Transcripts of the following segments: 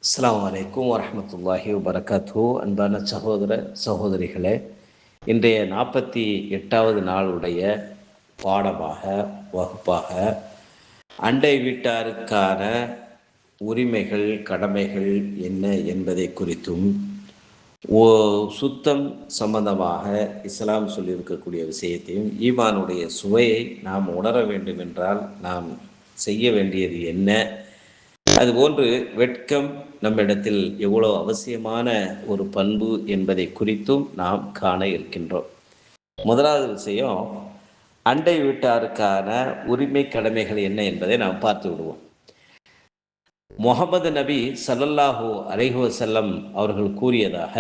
அஸ்ஸலாமு அலைக்கும் வரஹ்மத்துல்லாஹி வபரகாத்துஹு. அன்பான சகோதர சகோதரிகளே, இன்றைய 48வது நாளுடைய பாடமாக, வகுப்பாக அண்டை வீட்டாருக்கான உரிமைகள், கடமைகள் என்ன என்பதை குறித்தும், சுத்தம் சம்பந்தமாக இஸ்லாம் சொல்லியிருக்கக்கூடிய விஷயத்தையும், ஈமானுடைய சுவையை நாம் உணர வேண்டும் என்றால் நாம் செய்ய வேண்டியது என்ன, அதுபோன்று வெட்கம் நம்மிடத்தில் எவ்வளவு அவசியமான ஒரு பண்பு என்பதை குறித்தும் நாம் காண இருக்கின்றோம். முதலாவது விஷயம், அண்டை வீட்டாருக்கான உரிமை கடமைகள் என்ன என்பதை நாம் பார்த்து விடுவோம். முஹம்மது நபி ஸல்லல்லாஹு அலைஹி வஸல்லம் அவர்கள் கூறியதாக,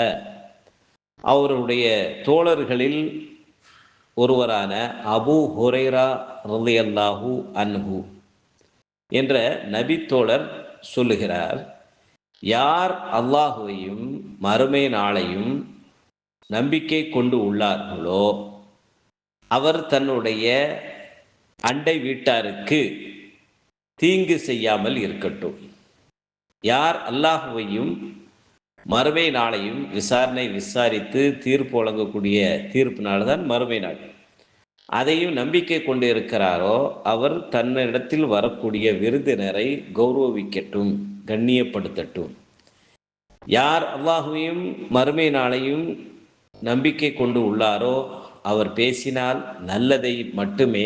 அவருடைய தோழர்களில் ஒருவரான அபூ ஹுரைரா ரலியல்லாஹு அன்ஹு என்ற நபி தோழர் சொல்லுகிறார், யார் அல்லாஹுவையும் மறுமை நாளையும் நம்பிக்கை கொண்டு உள்ளார்களோ அவர் தன்னுடைய அண்டை வீட்டாருக்கு தீங்கு செய்யாமல் இருக்கட்டும். யார் அல்லாஹுவையும் மறுமை நாளையும் விசாரித்து தீர்ப்பு வழங்கக்கூடிய தீர்ப்பு நாள் தான் மறுமை நாள், அதையும் நம்பிக்கை கொண்டு இருக்கிறாரோ அவர் தன்னிடத்தில் வரக்கூடிய விருந்தினரை கௌரவிக்கட்டும், கண்ணியப்படுத்தட்டும். யார் அல்லாஹுவையும் மறுமை நாளையும் நம்பிக்கை கொண்டு உள்ளாரோ அவர் பேசினால் நல்லதை மட்டுமே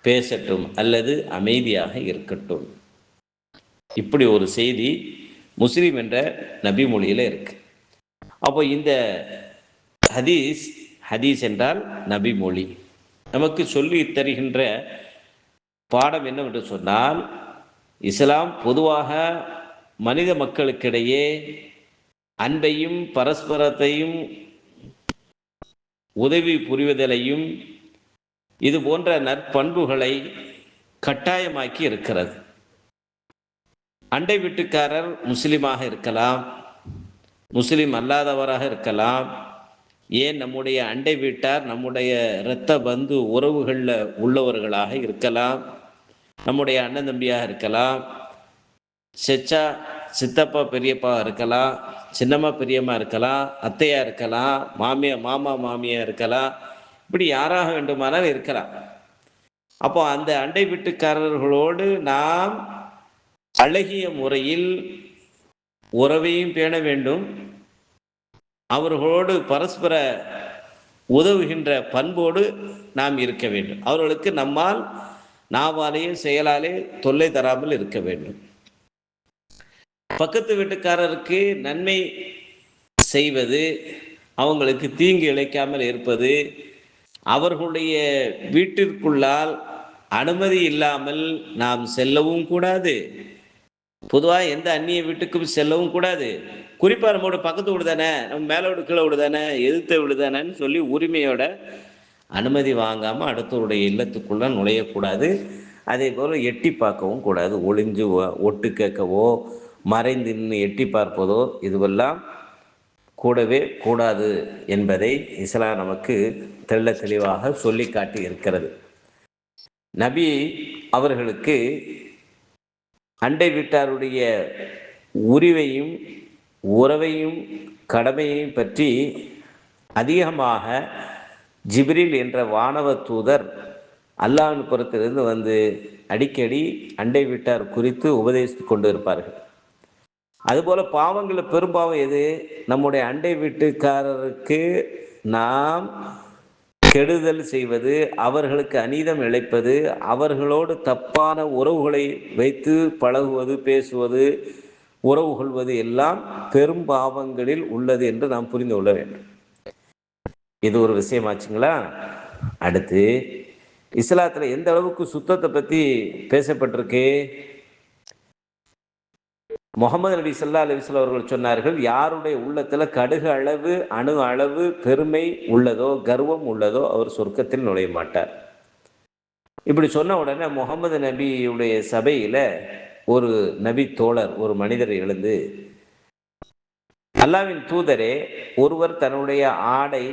பேசட்டும் அல்லது அமைதியாக இருக்கட்டும். இப்படி ஒரு செய்தி முஸ்லிம் என்ற நபி மொழியில் இருக்கு. அப்போ இந்த ஹதீஸ் என்றால் நபி மொழி நமக்கு சொல்லி தருகின்ற பாடம் என்னவென்று சொன்னால், இஸ்லாம் பொதுவாக மனித மக்களுக்கிடையே அன்பையும் பரஸ்பரத்தையும் உதவி புரிவதையும் இது போன்ற நற்பண்புகளை கட்டாயமாக்கி இருக்கிறது. அண்டை வீட்டுக்காரர் முஸ்லிமாக இருக்கலாம், முஸ்லிம் அல்லாதவராக இருக்கலாம், ஏன் நம்முடைய அண்டை வீட்டார் நம்முடைய இரத்த பந்து உறவுகளில் உள்ளவர்களாக இருக்கலாம், நம்முடைய அண்ணன் தம்பியாக இருக்கலாம், செச்சா சித்தப்பா பெரியப்பா இருக்கலாம், சின்னம்மா பெரியம்மா இருக்கலாம், அத்தையா இருக்கலாம், மாமா மாமியா இருக்கலாம், இப்படி யாராக வேண்டுமானால் இருக்கலாம். அப்போ அந்த அண்டை வீட்டுக்காரர்களோடு நாம் அழகிய முறையில் உறவையும் பேண வேண்டும், அவர்களோடு பரஸ்பர உதவுகின்ற பண்போடு நாம் இருக்க வேண்டும். அவர்களுக்கு நம்மால் நாவாலேயே செயலாலே தொல்லை தராமல் இருக்க வேண்டும். பக்கத்து வீட்டுக்காரருக்கு நன்மை செய்வது, அவங்களுக்கு தீங்கு இழைக்காமல் இருப்பது, அவர்களுடைய வீட்டிற்குள்ளால் அனுமதி இல்லாமல் நாம் செல்லவும் கூடாது, பொதுவாக எந்த அந்நிய வீட்டுக்கும் செல்லவும் கூடாது. குறிப்பாக நம்மளோட பக்கத்து வீடு தானே, நம்ம மேலோடு கீழே வீடு தானே, எதிர்த்த வீடு தானேன்னு சொல்லி உரிமையோட அனுமதி வாங்காமல் அடுத்தவருடைய இல்லத்துக்குள்ள நுழையக்கூடாது. அதே போல் எட்டி பார்க்கவும் கூடாது, ஒளிஞ்சு ஒட்டு கேட்கவோ மறைந்து நின்று எட்டி பார்ப்பதோ இதுவெல்லாம் கூடவே கூடாது என்பதை இஸ்லாம் நமக்கு தெள்ள தெளிவாக சொல்லி காட்டி இருக்கிறது. நபி அவர்களுக்கு அண்டை வீட்டாருடைய உரிமையும் உறவையும் கடமையையும் பற்றி அதிகமாக ஜிப்ரீல் என்ற வானவ தூதர் அல்லாஹ்வின் புறத்திலிருந்து வந்து அடிக்கடி அண்டை வீட்டார் குறித்து உபதேசித்து கொண்டு இருப்பார்கள். அதுபோல் பாவங்களில் பெரும்பாவம் எது? நம்முடைய அண்டை வீட்டுக்காரருக்கு நாம் கெடுதல் செய்வது, அவர்களுக்கு அநீதம் இழைப்பது, அவர்களோடு தப்பான உறவுகளை வைத்து பழகுவது, பேசுவது, உறவு கொள்வது எல்லாம் பெரும் பாவங்களில் உள்ளது என்று நாம் புரிந்து கொள்ள வேண்டும். இது ஒரு விஷயமாச்சுங்களா? அடுத்து, இஸ்லாத்தில் எந்த அளவுக்கு சுத்தத்தை பற்றி பேசப்பட்டிருக்கு? முகமது நபி ஸல்லல்லாஹு அலைஹி வஸல்லம் அவர்கள் சொன்னார்கள், யாருடைய உள்ளத்தில் கடுகு அளவு அணு அளவு பெருமை உள்ளதோ, கர்வம் உள்ளதோ, அவர் சொர்க்கத்தில் நுழைய மாட்டார். இப்படி சொன்ன உடனே முகமது நபியுடைய சபையில் ஒரு நபி தோழர், ஒரு மனிதர் எழுந்து, அல்லாஹ்வின் தூதரே, ஒருவர் தன்னுடைய ஆடை,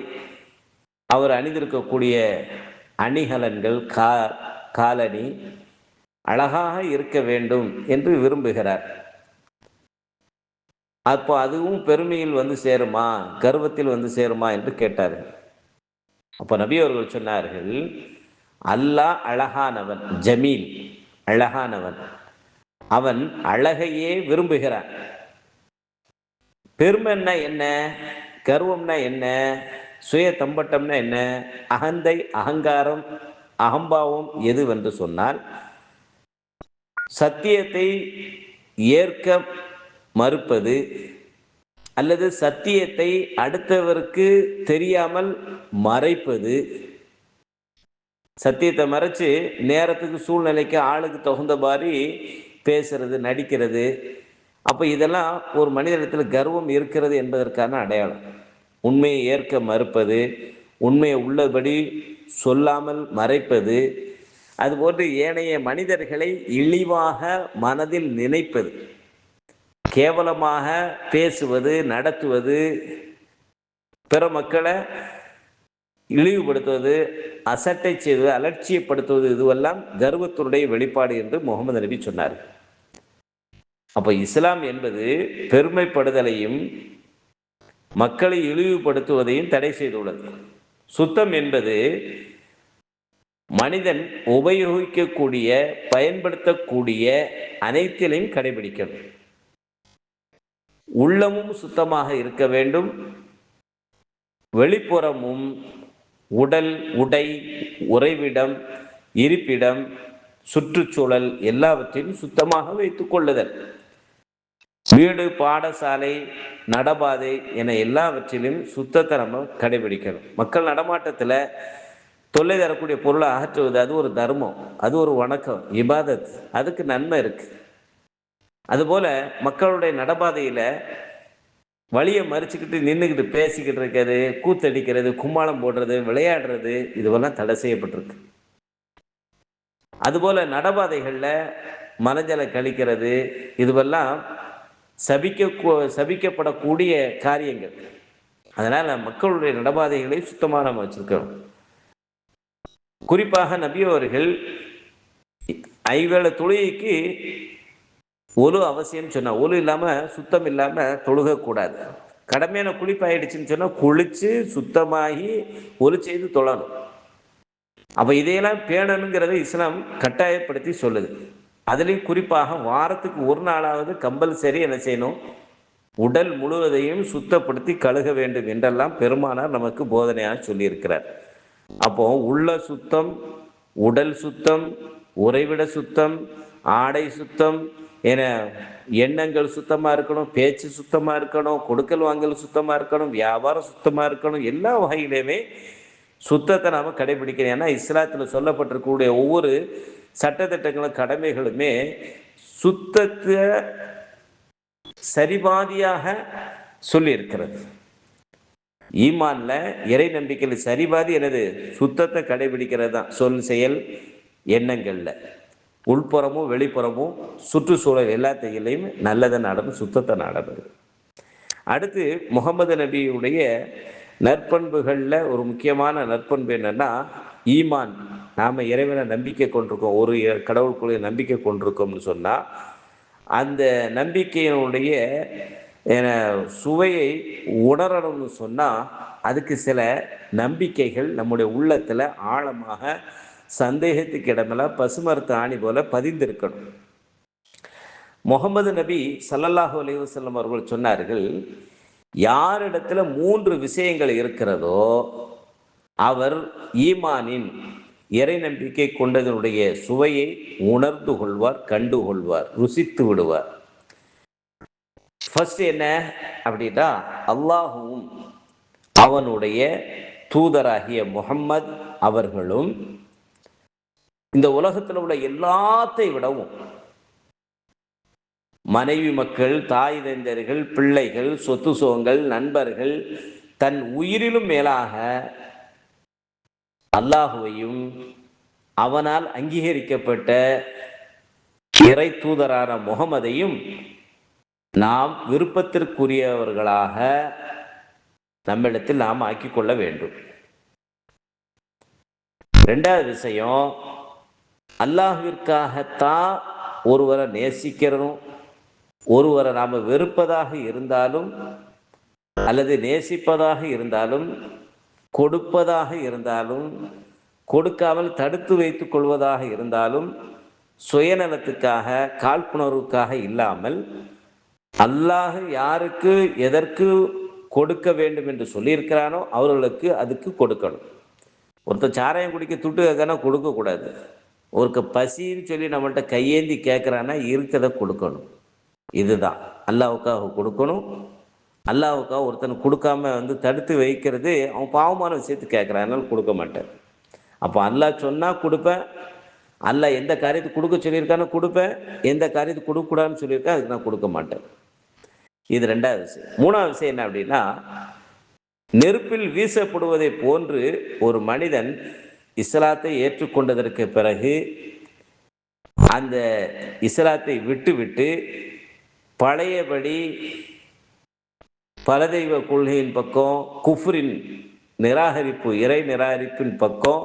அவர் அணிந்திருக்கக்கூடிய அணிகலன்கள், காலணி அழகாக இருக்க வேண்டும் என்று விரும்புகிறார். அப்போ அதுவும் பெருமையில் வந்து சேருமா, கர்வத்தில் வந்து சேருமா என்று கேட்டார்கள். அப்போ நபி அவர்கள் சொன்னார்கள், அல்லாஹ் அழகானவன், ஜமீல் அழகானவன், அவன் அழகையே விரும்புகிறான். பெருமைன்னா என்ன, கர்வம்னா என்ன, சுய தம்பட்டம்னா என்ன, அகந்தை, அகங்காரம், அகம்பாவம் எதுவென்று சொன்னால், சத்தியத்தை ஏற்க மறுப்பது அல்லது சத்தியத்தை அடுத்தவருக்கு தெரியாமல் மறைப்பது. சத்தியத்தை மறைச்சு நேரத்துக்கு சூழ்நிலைக்கு ஆளுக்கு தகுந்த மாதிரி பேசுறது, நடிக்கிறது. அப்போ இதெல்லாம் ஒரு மனிதனிடத்தில் கர்வம் இருக்கிறது என்பதற்கான அடையாளம். உண்மையை ஏற்க மறுப்பது, உண்மையை உள்ளபடி சொல்லாமல் மறைப்பது, அதுபோன்று ஏனைய மனிதர்களை இழிவாக மனதில் நினைப்பது, கேவலமாக பேசுவது, நடத்துவது, பிற மக்களை இழிவுபடுத்துவது, அசட்டை செய்வது, அலட்சியப்படுத்துவது, இதுவெல்லாம் கர்வத்தினுடைய வெளிப்பாடு என்று முகமது நபி சொன்னார். அப்போ இஸ்லாம் என்பது பெருமைப்படுதலையும் மக்களை இழிவுபடுத்துவதையும் தடை செய்துள்ளது. சுத்தம் என்பது மனிதன் உபயோகிக்கக்கூடிய, பயன்படுத்தக்கூடிய அனைத்திலையும் கடைபிடிக்கணும். உள்ளமும் சுத்தமாக இருக்க வேண்டும், வெளிப்புறமும் உடல், உடை, உறைவிடம், இருப்பிடம், சுற்றுச்சூழல் எல்லாவற்றையும் சுத்தமாக வைத்துக் கொள்ளுதல். வீடு, பாடசாலை, நடபாதை என எல்லாவற்றிலும் சுத்தத்தை நம்ம கடைபிடிக்கணும். மக்கள் நடமாட்டத்தில் தொல்லை தரக்கூடிய பொருளை அகற்றுவது அது ஒரு தர்மம், அது ஒரு வணக்கம், இபாதத், அதுக்கு நன்மை இருக்கு. அதுபோல மக்களுடைய நடபாதையில் வழியை மறிச்சுக்கிட்டு நின்றுக்கிட்டு பேசிக்கிட்டு இருக்கிறது, கூத்தடிக்கிறது, கும்மாளம் போடுறது, விளையாடுறது, இதுவெல்லாம் தடை செய்யப்பட்டிருக்கு. அதுபோல நடபாதைகளில் மலஜலை கழிக்கிறது, இதுவெல்லாம் சபிக்கப்படக்கூடிய காரியங்கள். அதனால் மக்களுடைய நடபாதைகளை சுத்தமாக நம்ம வச்சிருக்கிறோம். குறிப்பாக நபி அவர்கள் ஐவேளை தொழுகைக்கு ஒலு அவசியம் சொன்னால், ஒலு இல்லாமல் சுத்தம் இல்லாமல் தொழுகக்கூடாது. கடமையான குளிப்பாயிடுச்சுன்னு சொன்னால் குளித்து சுத்தமாகி ஒலு செய்து தொழணும். அப்போ இதையெல்லாம் பேணணுங்கிறத இஸ்லாம் கட்டாயப்படுத்தி சொல்லுது. அதுலேயும் குறிப்பாக வாரத்துக்கு ஒரு நாளாவது கம்பல்சரி என்ன செய்யணும், உடல் முழுவதையும் சுத்தப்படுத்தி கழுக வேண்டும் என்றெல்லாம் பெருமானார் நமக்கு போதனையாக சொல்லியிருக்கிறார். அப்போ உள்ள சுத்தம், உடல் சுத்தம், உறைவிட சுத்தம், ஆடை சுத்தம் என எண்ணங்கள் சுத்தமாக இருக்கணும், பேச்சு சுத்தமாக இருக்கணும், கொடுக்கல் வாங்கல் சுத்தமாக இருக்கணும், வியாபாரம் சுத்தமாக இருக்கணும். எல்லா வகையிலுமே சுத்தத்தை நாம் கடைபிடிக்கணும். ஏன்னா இஸ்லாத்தில் சொல்லப்பட்டிருக்கக்கூடிய ஒவ்வொரு சட்டத்திட்டங்களும் கடமைகளுமே சுத்தத்தை சரிபாதியாக சொல்லியிருக்கிறது. ஈமான்ல இறை நம்பிக்கையில் சரிபாதி எனது சுத்தத்தை கடைபிடிக்கிறது தான். சொல், செயல், எண்ணங்கள்ல உள்புறமும் வெளிப்புறமும் சுற்றுச்சூழல் எல்லாத்தையும் நல்லதை நடக்கும், சுத்தத்தை நடக்கும். அடுத்து முகமது நபியுடைய நற்பண்புகளில் ஒரு முக்கியமான நற்பண்பு என்னன்னா ஈமான். நாம் இறைவனை நம்பிக்கை கொண்டிருக்கோம், ஒரு கடவுளுக்குரிய நம்பிக்கை கொண்டிருக்கோம்னு சொன்னால் அந்த நம்பிக்கையினுடைய சுவையை உணரணும்னு சொன்னால் அதுக்கு சில நம்பிக்கைகள் நம்முடைய உள்ளத்தில் ஆழமாக சந்தேகத்துக்கு இடமெல்லாம் பசுமரத்து ஆணி போல பதிந்திருக்கணும். முகமது நபி ஸல்லல்லாஹு அலைஹி வஸல்லம் அவர்கள் சொன்னார்கள், யாரிடத்துல 3 விஷயங்கள் இருக்கிறதோ அவர் ஈமானின் இறை நம்பிக்கை கொண்டதனுடைய சுவையை உணர்ந்து கொள்வார், கண்டு கொள்வார், ருசித்து விடுவார். ஃபர்ஸ்ட் என்ன அப்படின்னா, அல்லாஹுவும் அவனுடைய தூதராகிய முஹம்மத் அவர்களும் இந்த உலகத்தில் உள்ள எல்லாத்தை விடவும் மனைவி, மக்கள், தாய் தந்தையர்கள், பிள்ளைகள், சொத்து சுகங்கள், நண்பர்கள், தன் உயிரிலும் மேலாக அல்லாஹுவையும் அவனால் அங்கீகரிக்கப்பட்ட இறை தூதரான முகமதையும் நாம் விருப்பத்திற்குரியவர்களாக நம்மிடத்தில் நாம் ஆக்கிக்கொள்ள வேண்டும். 2வது விஷயம், அல்லாஹ்விற்காகத்தான் ஒருவரை நேசிக்கிறதும் ஒருவரை நாம் வெறுப்பதாக இருந்தாலும் அல்லது நேசிப்பதாக இருந்தாலும் கொடுப்பதாக இருந்தாலும் கொடுக்காமல் தடுத்து வைத்துக் கொள்வதாக இருந்தாலும் சுயநலத்துக்காக காழ்ப்புணர்வுக்காக இல்லாமல் அல்லாஹ் யாருக்கு எதற்கு கொடுக்க வேண்டும் என்று சொல்லியிருக்கிறானோ அவர்களுக்கு அதுக்கு கொடுக்கணும். ஒருத்தர் சாராயம் குடிக்க துட்டு கேட்கனா கொடுக்கக்கூடாது. ஒருக்க பசின்னு சொல்லி நம்மள்கிட்ட கையேந்தி கேட்குறான்னா இருக்கிறத கொடுக்கணும். இதுதான் அல்லாஹ்வுக்காக கொடுக்கணும். அல்லாஹ்வுக்காக ஒருத்தனை கொடுக்காம தடுத்து வைக்கிறது அவன் பாவமான விஷயத்து கேட்குறான், அதனால கொடுக்க மாட்டேன். அப்போ அல்லாஹ் சொன்னால் கொடுப்பேன், அல்லாஹ் எந்த காரியத்துக்கு கொடுக்க சொல்லியிருக்கானோ கொடுப்பேன், எந்த காரியத்துக்கு கொடுக்கக்கூடாதுன்னு சொல்லியிருக்கேன் அதுக்கு நான் கொடுக்க மாட்டேன். இது ரெண்டாவது விஷயம். மூணாவது விஷயம் என்ன அப்படின்னா, நெருப்பில் வீசப்படுவதை போன்று ஒரு மனிதன் இஸ்லாத்தை ஏற்றுக்கொண்டதற்கு பிறகு அந்த இஸ்லாத்தை விட்டு பழையபடி பலதெய்வ கொள்கையின் பக்கம், குஃப்ரின் நிராகரிப்பு, இறை நிராகரிப்பின் பக்கம்,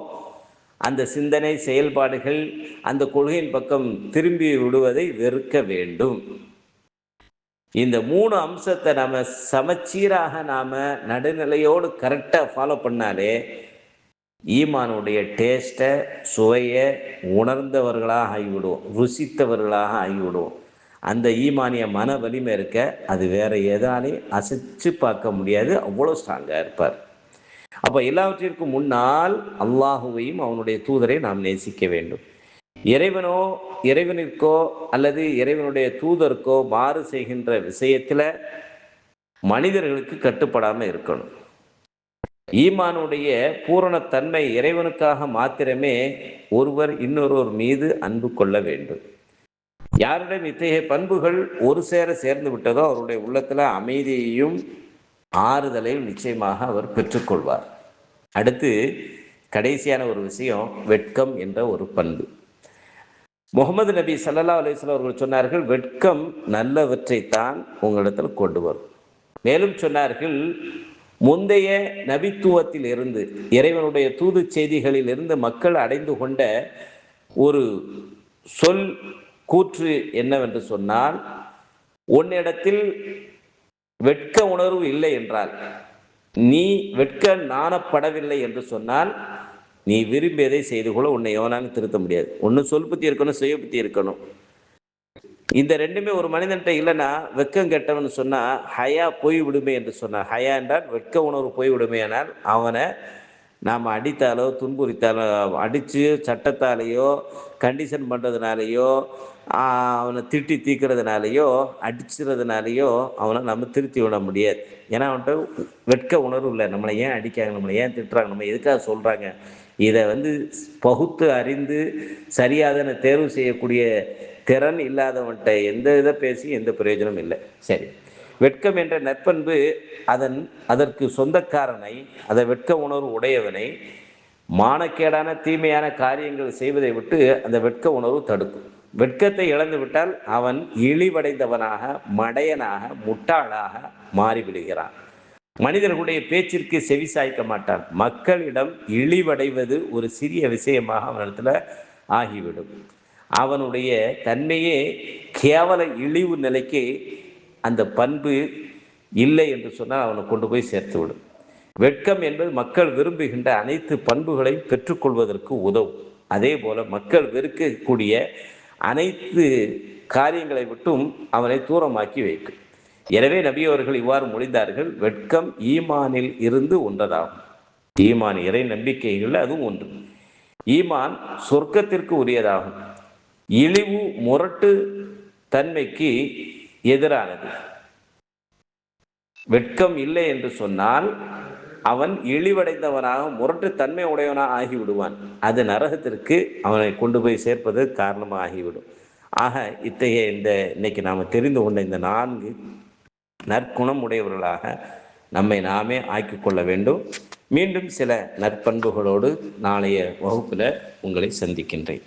அந்த சிந்தனை செயல்பாடுகள், அந்த கொள்கையின் பக்கம் திரும்பி விடுவதை வெறுக்க வேண்டும். இந்த 3 அம்சத்தை நம்ம சமச்சீராக நாம் நடுநிலையோடு கரெக்டாக ஃபாலோ பண்ணாலே ஈமானுடைய டேஸ்ட்டை, சுவையை உணர்ந்தவர்களாக ஆகிவிடுவோம், ருசித்தவர்களாக ஆகிவிடுவோம். அந்த ஈமானிய மன வலிமை இருக்க அது வேற எதாலையும் அசைச்சு பார்க்க முடியாது, அவ்வளோ ஸ்ட்ராங்காக இருப்பார். அப்போ எல்லாவற்றிற்கும் முன்னால் அல்லாஹுவையும் அவனுடைய தூதரை நாம் நேசிக்க வேண்டும். இறைவனிற்கோ அல்லது இறைவனுடைய தூதருக்கோ மாறு செய்கின்ற விஷயத்தில் மனிதர்களுக்கு கட்டுப்படாமல் இருக்கணும். ஈமானுடைய பூரணத்தன்மை இறைவனுக்காக மாத்திரமே ஒருவர் இன்னொருவர் மீது அன்பு கொள்ள வேண்டும். யாருடன் இத்தகைய பண்புகள் ஒரு சேர சேர்ந்து விட்டதோ அவருடைய உள்ளத்தில் அமைதியையும் ஆறுதலையும் நிச்சயமாக அவர் பெற்றுக்கொள்வார். அடுத்து கடைசியான ஒரு விஷயம், வெட்கம் என்ற ஒரு பண்பு. முகமது நபி ஸல்லல்லாஹு அலைஹி வஸல்லம் அவர்கள் சொன்னார்கள், வெட்கம் நல்லவற்றைத்தான் உங்களிடத்தில் கொண்டு வரும். மேலும் சொன்னார்கள், முந்தைய நபித்துவத்தில் இருந்து, இறைவனுடைய தூது செய்திகளில் இருந்து மக்கள் அடைந்து கொண்ட ஒரு சொல் கூற்று என்னவென்று சொன்னால், உன்னிடத்தில் வெட்க உணர்வு இல்லை என்றால், நீ வெட்க நாணப்படவில்லை என்று சொன்னால், நீ விரும்பியதை செய்து கொள்ள உன்னை எவனாலும் திருத்த முடியாது. ஒன்று சொல் புத்தி இருக்கணும், சுய புத்தி இருக்கணும். இந்த ரெண்டுமே ஒரு மனிதன்கிட்ட இல்லைன்னா வெட்கம் கெட்டவன் சொன்னால் ஹயா போய் விடுமே என்று சொன்னார். ஹயா என்றால் வெட்க உணர்வு போய் விடுமே ஆனால் அவனை நாம் அடித்தாலோ துன்புறுத்தாலோ, அடித்து சட்டத்தாலேயோ கண்டிஷன் பண்ணுறதுனாலையோ அவனை திட்டி தீக்கிறதுனாலையோ அடிச்சுறதுனாலையோ அவனை நம்ம திருத்தி விட முடியாது. ஏன்னா அவன்கிட்ட வெட்க உணர்வு இல்லை. நம்மளை ஏன் அடிக்காங்க, நம்மளை ஏன் திட்டுறாங்க, நம்ம எதுக்காக சொல்கிறாங்க, இதை பகுத்து அறிந்து சரியாதன தேர்வு செய்யக்கூடிய திறன் இல்லாதவன்கிட்ட எந்த இதை பேசி எந்த பிரயோஜனம் இல்லை. சரி, வெட்கம் என்ற நற்பண்பு அதற்கு சொந்தக்காரனை, அதை வெட்க உணர்வு உடையவனை மானக்கேடான தீமையான காரியங்கள் செய்வதை விட்டு அந்த வெட்க உணர்வு தடுக்கும். வெட்கத்தை இழந்து விட்டால் அவன் இழிவடைந்தவனாக, மடையனாக, முட்டாளாக மாறிவிடுகிறான். மனிதர்களுடைய பேச்சிற்கு செவி சாய்க்க மாட்டான். மக்களிடம் இழிவடைவது ஒரு சிறிய விஷயமாக அவனிடத்தில் ஆகிவிடும். அவனுடைய தன்மையே கேவல இழிவு நிலைக்கு அந்த பண்பு இல்லை என்று சொன்னால் அவனை கொண்டு போய் சேர்த்து விடும். வெட்கம் என்பது மக்கள் விரும்புகின்ற அனைத்து பண்புகளையும் பெற்றுக்கொள்வதற்கு உதவும். அதே போல மக்கள் வெறுக்கக்கூடிய அனைத்து காரியங்களை விட்டும் அவனை தூரமாக்கி வைக்கும். எனவே நபி அவர்கள் இவ்வாறு மொழிந்தார்கள், வெட்கம் ஈமானில் இருந்து ஒன்றதாகும். ஈமான் இறை நம்பிக்கைகள் அதுவும் ஒன்று. ஈமான் சொர்க்கத்திற்கு உரியதாகும். இழிவு முரட்டு தன்மைக்கு எதிரானது. வெட்கம் இல்லை என்று சொன்னால் அவன் இழிவடைந்தவனாக, முரட்டு தன்மை உடையவனாக ஆகிவிடுவான். அது நரகத்திற்கு அவனை கொண்டு போய் சேர்ப்பது காரணமாக ஆகிவிடும். ஆக இத்தகைய இன்னைக்கு நாம் தெரிந்து கொண்ட இந்த 4 நற்குணம் உடையவர்களாக நம்மை நாமே ஆக்கிக்கொள்ள வேண்டும். மீண்டும் சில நற்பண்புகளோடு நாளைய வகுப்பில் உங்களை சந்திக்கின்றேன்.